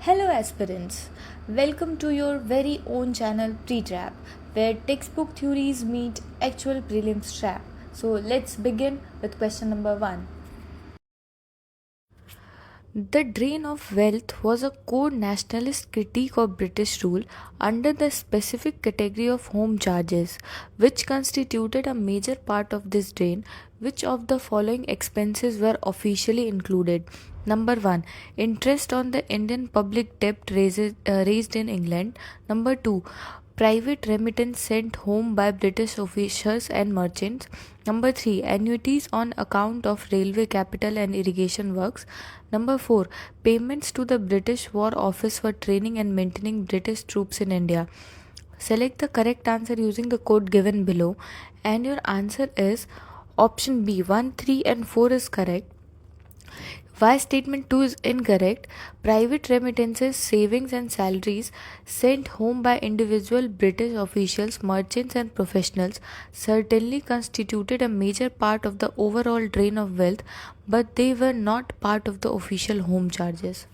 Hello aspirants, welcome to your very own channel Pre-Trap, where textbook theories meet actual prelims trap. So let's begin with question number 1. The drain of wealth was a core nationalist critique of British rule under the specific category of home charges, which constituted a major part of this drain. Which of the following expenses were officially included? Number 1. Interest on the Indian public debt raised in England. Number 2. Private remittance sent home by British officials and merchants. Number 3. Annuities on account of railway capital and irrigation works. Number 4. Payments to the British War Office for training and maintaining British troops in India. Select the correct answer using the code given below, and your answer is option B. 1, 3 and 4 is correct. Why statement 2 is incorrect? Private remittances, savings, and salaries sent home by individual British officials, merchants, and professionals certainly constituted a major part of the overall drain of wealth, but they were not part of the official home charges.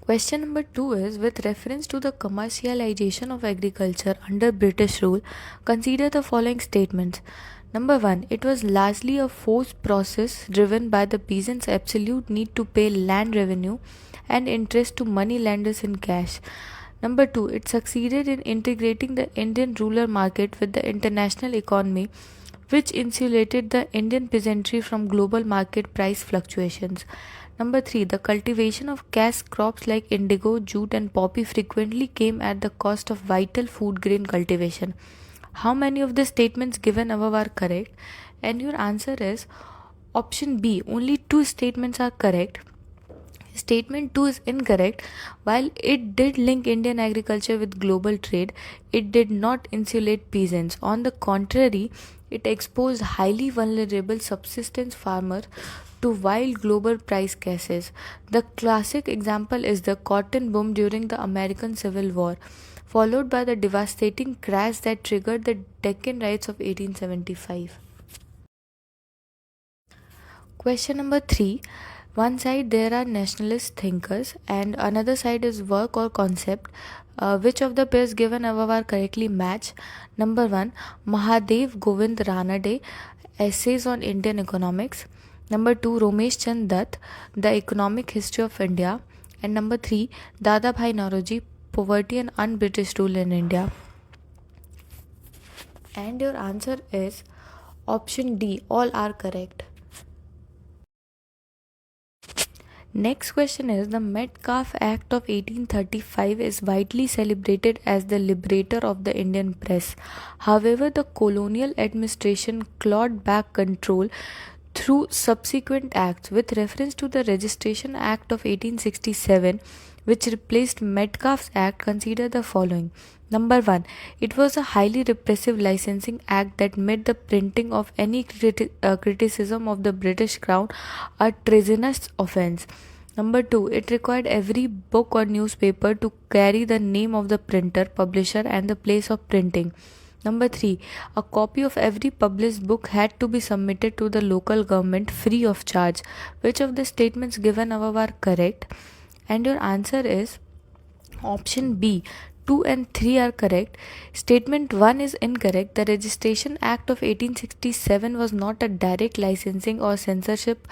Question number 2 is, with reference to the commercialization of agriculture under British rule, consider the following statements. Number 1. It was largely a forced process driven by the peasants' absolute need to pay land revenue and interest to moneylenders in cash. Number 2. It succeeded in integrating the Indian rural market with the international economy, which insulated the Indian peasantry from global market price fluctuations. Number 3. The cultivation of cash crops like indigo, jute, and poppy frequently came at the cost of vital food grain cultivation. How many of the statements given above are correct? And your answer is option B. Only 2 statements are correct. Statement 2 is incorrect. While it did link Indian agriculture with global trade, it did not insulate peasants. On the contrary, it exposed highly vulnerable subsistence farmers to wild global price cases. The classic example is the cotton boom during the American Civil War, followed by the devastating crash that triggered the Deccan Riots of 1875. Question number 3. One side there are nationalist thinkers and another side is work or concept. Which of the pairs given above are correctly matched? Number 1. Mahadev Govind Ranade, Essays on Indian Economics. Number 2. Romesh Chand Dutt, The Economic History of India. And number 3. Dada Bhai Nauroji, Poverty and Un-British Rule in India. And your answer is option D. All are correct. Next question is, the Metcalfe Act of 1835 is widely celebrated as the liberator of the Indian press. However, the colonial administration clawed back control through subsequent acts. With reference to the Registration Act of 1867, which replaced Metcalfe's Act, consider the following. Number 1. It was a highly repressive licensing act that made the printing of any criticism of the British Crown a treasonous offence. Number 2. It required every book or newspaper to carry the name of the printer, publisher, and the place of printing. Number 3. A copy of every published book had to be submitted to the local government free of charge. Which of the statements given above are correct? And your answer is option B. 2 and 3 are correct. Statement 1 is incorrect. The Registration Act of 1867 was not a direct licensing or censorship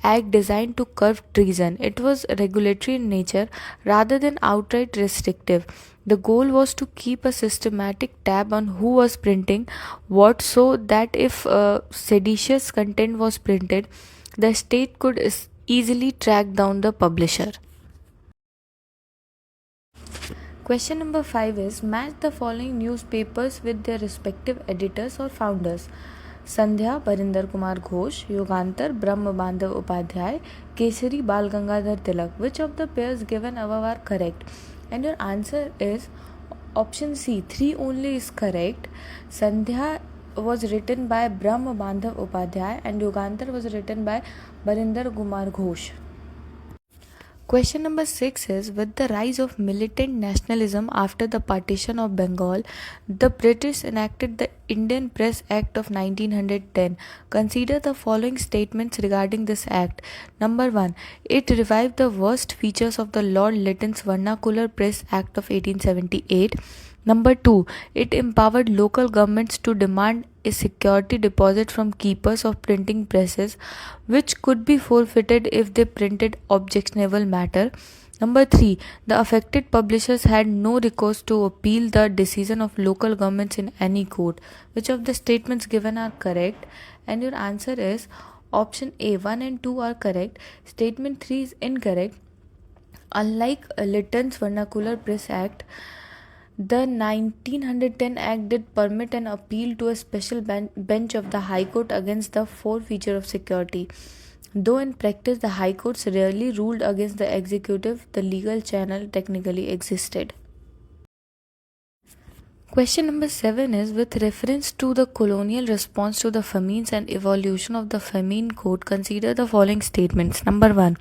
act designed to curb treason. It was regulatory in nature rather than outright restrictive. The goal was to keep a systematic tab on who was printing what, so that if seditious content was printed, the state could easily track down the publisher. Question number 5 is, match the following newspapers with their respective editors or founders. Sandhya, Barinder Kumar Ghosh. Yugantar, Brahma Bandhav Upadhyay. Kesari, Bal Gangadhar Tilak. Which of the pairs given above are correct? And your answer is option C. 3 only is correct. Sandhya was written by Brahma Bandhav Upadhyay and Yugantar was written by Barinder Kumar Ghosh. Question number 6 is, with the rise of militant nationalism after the partition of Bengal, the British enacted the Indian Press Act of 1910. Consider the following statements regarding this act. Number 1. It revived the worst features of the Lord Lytton's Vernacular Press Act of 1878. Number 2. It empowered local governments to demand a security deposit from keepers of printing presses, which could be forfeited if they printed objectionable matter. Number 3. The affected publishers had no recourse to appeal the decision of local governments in any court. Which of the statements given are correct? And your answer is option A. 1 and 2 are correct. Statement 3 is incorrect. Unlike Lytton's Vernacular Press Act, the 1910 Act did permit an appeal to a special bench of the High Court against the forfeiture of security. Though in practice the High Courts rarely ruled against the executive, the legal channel technically existed. Question number 7 is, with reference to the colonial response to the famines and evolution of the famine code, consider the following statements. Number 1.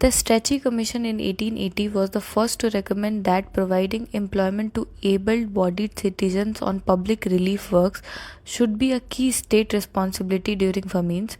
The Strachey Commission in 1880 was the first to recommend that providing employment to able-bodied citizens on public relief works should be a key state responsibility during famines.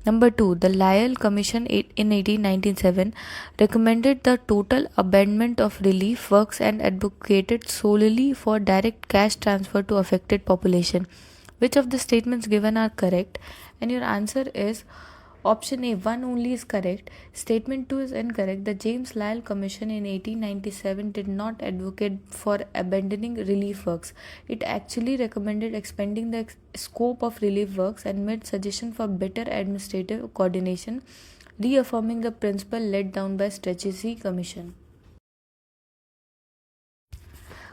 Number 2. The Lyell Commission in 1897 recommended the total abandonment of relief works and advocated solely for direct cash transfer to affected population. Which of the statements given are correct? And your answer is option A. 1 only is correct. Statement 2 is incorrect. The James Lyell Commission in 1897 did not advocate for abandoning relief works. It actually recommended expanding the scope of relief works and made suggestions for better administrative coordination, reaffirming the principle laid down by Strachey Commission.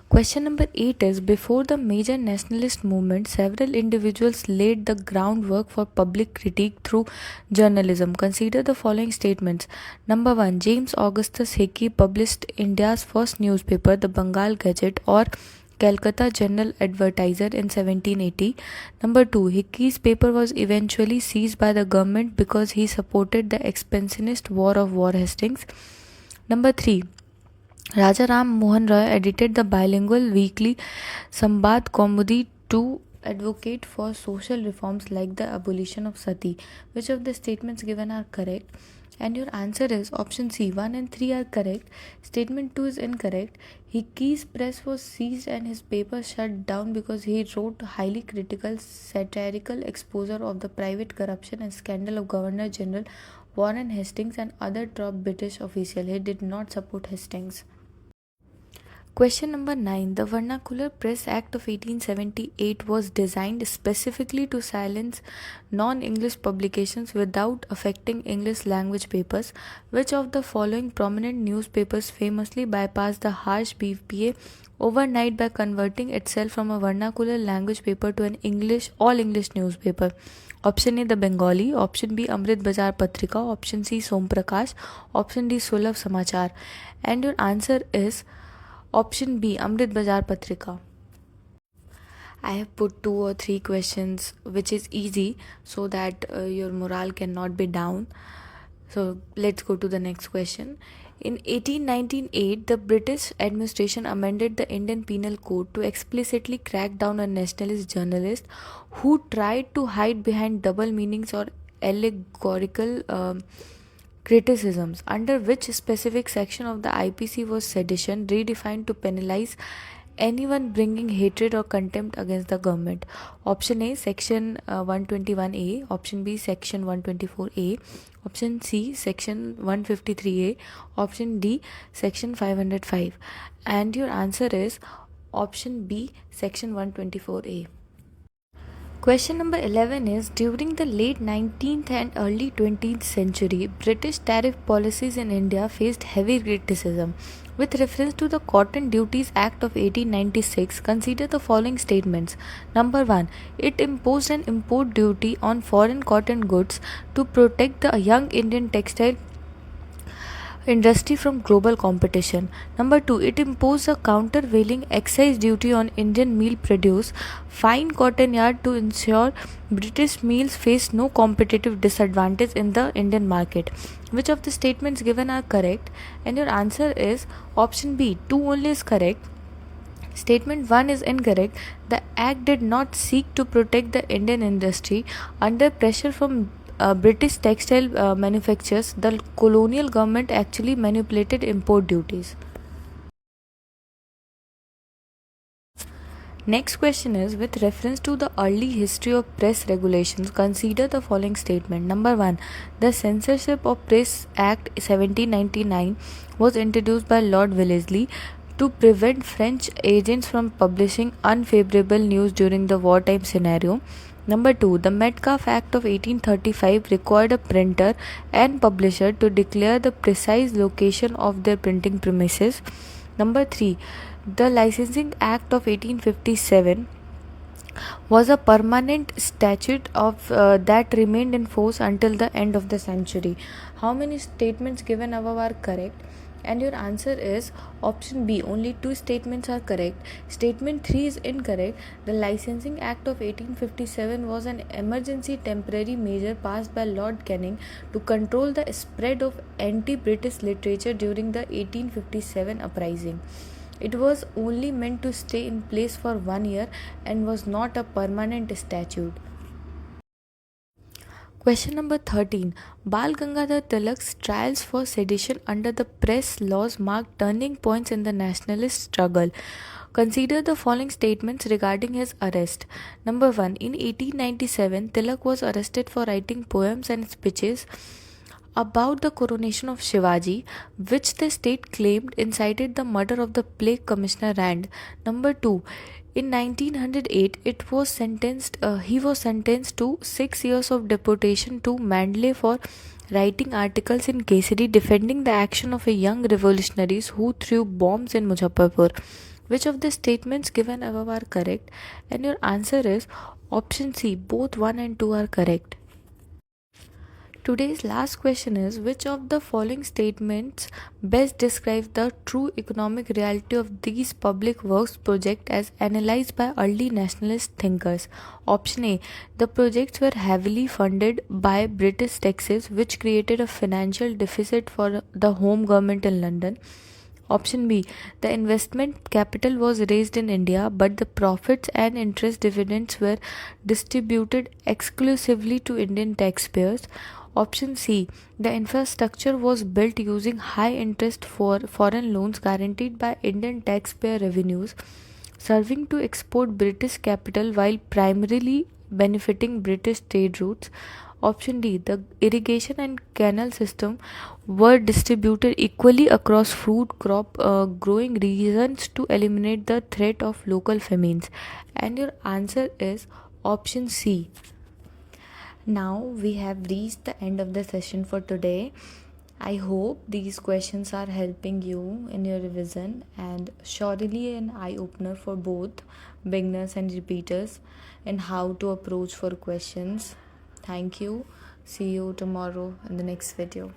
Question number 8 is, before the major nationalist movement, several individuals laid the groundwork for public critique through journalism. Consider the following statements. Number 1. James Augustus Hickey published India's first newspaper, the Bengal Gazette or Calcutta General Advertiser in 1780. Number 2. Hickey's paper was eventually seized by the government because he supported the expansionist War of Hastings. Number 3. Raja Ram Mohan Roy edited the bilingual weekly Sambad Kaumudi to advocate for social reforms like the abolition of sati. Which of the statements given are correct? And your answer is option C. 1 and 3 are correct. Statement 2 is incorrect. Hickey's press was seized and his paper shut down because he wrote highly critical, satirical exposure of the private corruption and scandal of Governor General Warren Hastings and other top British officials. He did not support Hastings. Question number 9. The Vernacular Press Act of 1878 was designed specifically to silence non-English publications without affecting English language papers. Which of the following prominent newspapers famously bypassed the harsh BPA overnight by converting itself from a vernacular language paper to an all-English newspaper? Option A, the Bengali. Option B, Amrit Bazar Patrika. Option C, Som Prakash. Option D, Sulabh Samachar. And your answer is option B, Amrit Bazar Patrika. I have put 2 or 3 questions which is easy so that your morale cannot be down. So let's go to the next question. In 1898, the British administration amended the Indian Penal Code to explicitly crack down on nationalist journalists who tried to hide behind double meanings or allegorical criticisms, under which specific section of the IPC was sedition, redefined to penalize anyone bringing hatred or contempt against the government. Option A, section 121A. Option B, section 124A. Option C, section 153A. Option D, section 505. And your answer is option B, section 124A. Question number 11 is, during the late 19th and early 20th century, British tariff policies in India faced heavy criticism. With reference to the Cotton Duties Act of 1896, consider the following statements. Number 1. It imposed an import duty on foreign cotton goods to protect the young Indian textile industry from global competition. Number 2, it imposed a countervailing excise duty on Indian meal produce, fine cotton yard to ensure British meals face no competitive disadvantage in the Indian market. Which of the statements given are correct? And your answer is option B, 2 only is correct. Statement 1 is incorrect. The Act did not seek to protect the Indian industry. Under pressure from British textile manufacturers, the colonial government actually manipulated import duties. Next question is, with reference to the early history of press regulations, consider the following statement. Number 1. The Censorship of Press Act 1799 was introduced by Lord Wellesley to prevent French agents from publishing unfavorable news during the wartime scenario. Number 2. The Metcalfe Act of 1835 required a printer and publisher to declare the precise location of their printing premises. Number 3. The Licensing Act of 1857 was a permanent statute that remained in force until the end of the century. How many statements given above are correct? And your answer is option B. Only 2 statements are correct. Statement 3 is incorrect. The Licensing Act of 1857 was an emergency temporary measure passed by Lord Canning to control the spread of anti-British literature during the 1857 uprising. It was only meant to stay in place for 1 year and was not a permanent statute. Question number 13. Bal Gangadhar Tilak's trials for sedition under the press laws marked turning points in the nationalist struggle. Consider the following statements regarding his arrest. Number 1. In 1897, Tilak was arrested for writing poems and speeches about the coronation of Shivaji, which the state claimed incited the murder of the plague commissioner Rand. Number 2. In 1908, he was sentenced to 6 years of deportation to Mandalay for writing articles in Kesari defending the action of a young revolutionaries who threw bombs in Muzaffarpur. Which of the statements given above are correct? And your answer is option C. Both 1 and 2 are correct. Today's last question is, which of the following statements best describes the true economic reality of these public works projects as analyzed by early nationalist thinkers? Option A. The projects were heavily funded by British taxes, which created a financial deficit for the home government in London. Option B. The investment capital was raised in India, but the profits and interest dividends were distributed exclusively to Indian taxpayers. Option C. The infrastructure was built using high interest for foreign loans guaranteed by Indian taxpayer revenues, serving to export British capital while primarily benefiting British trade routes. Option D. The irrigation and canal system were distributed equally across food crop growing regions to eliminate the threat of local famines. And your answer is option C. Now we have reached the end of the session for today. I hope these questions are helping you in your revision and surely an eye opener for both beginners and repeaters in how to approach for questions. Thank you. See you tomorrow in the next video.